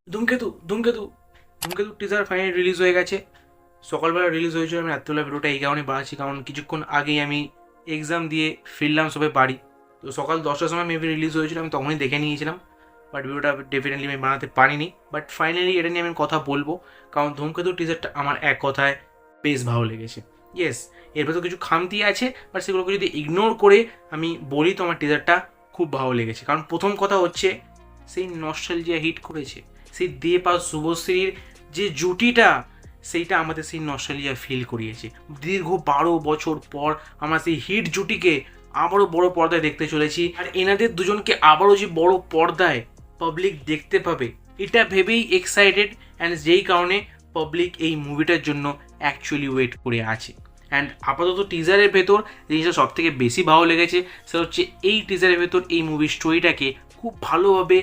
ধূমকেতু ধূমকেতু ধূমকেতু টিজার ফাইনালি রিলিজ হয়ে গেছে। সকালবেলা রিলিজ হয়েছিল। আমি রাত্রিবেলা ভিডিওটা এই কারণে বাড়াচ্ছি কারণ কিছুক্ষণ আগেই আমি এক্সাম দিয়ে ফিরলাম সবে বাড়ি। তো সকাল 10টার সময় মেবি রিলিজ হয়েছিল, আমি তখনই দেখে নিয়েছিলাম। বাট ভিডিওটা ডেফিনেটলি আমি বানাতে পারিনি। বাট ফাইনালি এটা নিয়ে আমি কথা বলবো কারণ ধূমকেতু টিজারটা আমার এক কথায় বেশ ভালো লেগেছে। ইয়েস, এর ভেতর কিছু খামতি আছে, বাট সেগুলোকে যদি ইগনোর করে আমি বলি তো আমার টিজারটা খুব ভালো লেগেছে। কারণ প্রথম কথা হচ্ছে সেই নস্টালজিয়া হিট করেছে, সেই দেব আর শুভশ্রীর যে জুটিটা, সেইটা আমাদের সেই নস্টালজিয়া ফিল করিয়েছে। দীর্ঘ 12 বছর পর আমরা সেই হিট জুটিকে আবারও বড় পর্দায় দেখতে চলেছি। আর এনাদের দুজনকে আবারও যে বড় পর্দায় পাবলিক দেখতে পাবে, এটা ভেবেই এক্সাইটেড। অ্যান্ড যেই কারণে পাবলিক এই মুভিটার জন্য অ্যাকচুয়ালি ওয়েট করে আছে। অ্যান্ড আপাতত টিজারের ভেতর জিনিসটা সব থেকে বেশি ভালো লেগেছে সেটা হচ্ছে এই টিজারের ভেতর এই মুভির স্টোরিটাকে খুব ভালোভাবে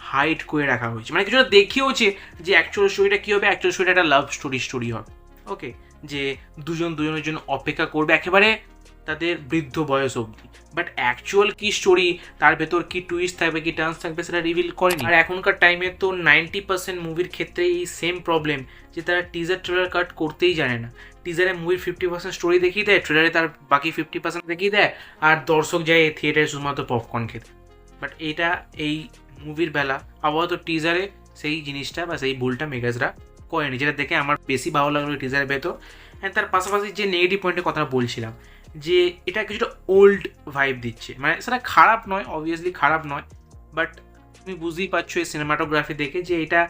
হাইড করে রাখা হয়েছে। মানে কিছুটা দেখিয়েওছে যে অ্যাকচুয়াল স্টোরিটা কী হবে। অ্যাকচুয়াল স্টোরিটা একটা লাভ স্টোরি হবে। ওকে, যে দুজন দুজনের জন্য অপেক্ষা করবে একেবারে তাদের বৃদ্ধ বয়স অবধি। বাট অ্যাকচুয়াল কী স্টোরি, তার ভেতর কী টুইস্ট থাকবে, কী টার্নস থাকবে, সেটা রিভিল করেনি। আর এখনকার টাইমে তো 90% মুভির ক্ষেত্রে এই সেম প্রবলেম যে তারা টিজার ট্রেলার কাট করতেই জানে না। টিজারে মুভির 50% স্টোরি দেখিয়ে দেয়, ট্রেলারে তার বাকি 50% দেখিয়ে দেয়, আর দর্শক যায় থিয়েটারে শুধুমাত্র পপকর্ন খেতে। বাট এটা এই মুভির বেলা আপাতত টিজারে সেই জিনিসটা বা সেই ভুলটা মেগাজরা করেনি, যেটা দেখে আমার বেশি ভালো লাগলো টিজারের ভেতর। অ্যান্ড তার পাশাপাশি যে নেগেটিভ পয়েন্টের কথা বলছিলাম, যে এটা কিছুটা ওল্ড ভাইব দিচ্ছে। মানে সেটা খারাপ নয়, অবভিয়াসলি খারাপ নয়, বাট তুমি বুঝতেই পারছো এই সিনেমাটোগ্রাফি দেখে যে এটা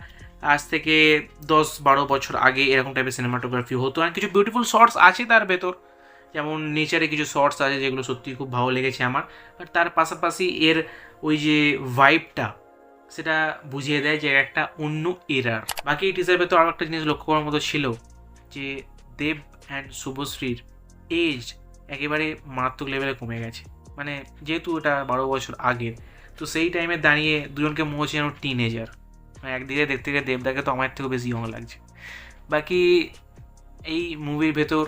আজ থেকে 10-12 বছর আগে এরকম টাইপের সিনেমাটোগ্রাফি হতো। আর কিছু বিউটিফুল শর্টস আছে তার ভেতর, যেমন নেচারে কিছু শর্টস আছে যেগুলো সত্যি খুব ভালো লেগেছে আমার। আর তার পাশাপাশি এর ওই যে ভাইবটা, সেটা বুঝিয়ে দেয় যে একটা অন্য এরার। বাকি এই টিজার ভেতর আরও একটা জিনিস লক্ষ্য করার মতো ছিল যে দেব অ্যান্ড শুভশ্রীর এজ একেবারে মারাত্মক লেভেলে কমে গেছে। মানে যেহেতু এটা 12 বছর আগের, তো সেই টাইমে দাঁড়িয়ে দুজনকে মনে হচ্ছে যেন টিনেজার। মানে একদিকে দেখতে গিয়ে দেবদাকে তো আমার থেকেও বেশি ইয়ং লাগছে। বাকি এই মুভির ভেতর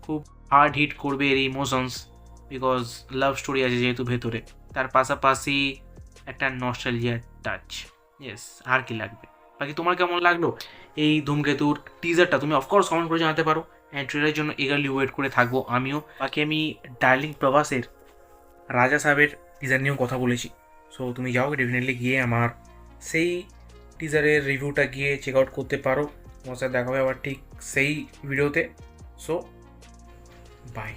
খুব হার্ড হিট করবে এর ইমোশনস, বিকজ লাভ স্টোরি আছে যেহেতু ভেতরে, তার পাশাপাশি একটা নস্টালজিয়ার টাচ। ইয়েস, আর কি লাগবে। বাকি তোমার কেমন লাগলো এই ধূমকেতুর টিজারটা? তুমি অফকোর্স কমেন্ট করে জানাতে পারো। অ্যান্ড ট্রেলারের জন্য এগারলি ওয়েট করে থাকবো আমিও। বাকি আমি ডার্লিং প্রভাসের রাজা সাহেবের টিজার নিয়েও কথা বলেছি। সো তুমি যাও ডেফিনেটলি গিয়ে আমার সেই টিজারের রিভিউটা গিয়ে চেক আউট করতে পারো। তোমার সাথে দেখা হবে আবার ঠিক সেই ভিডিওতে। So by.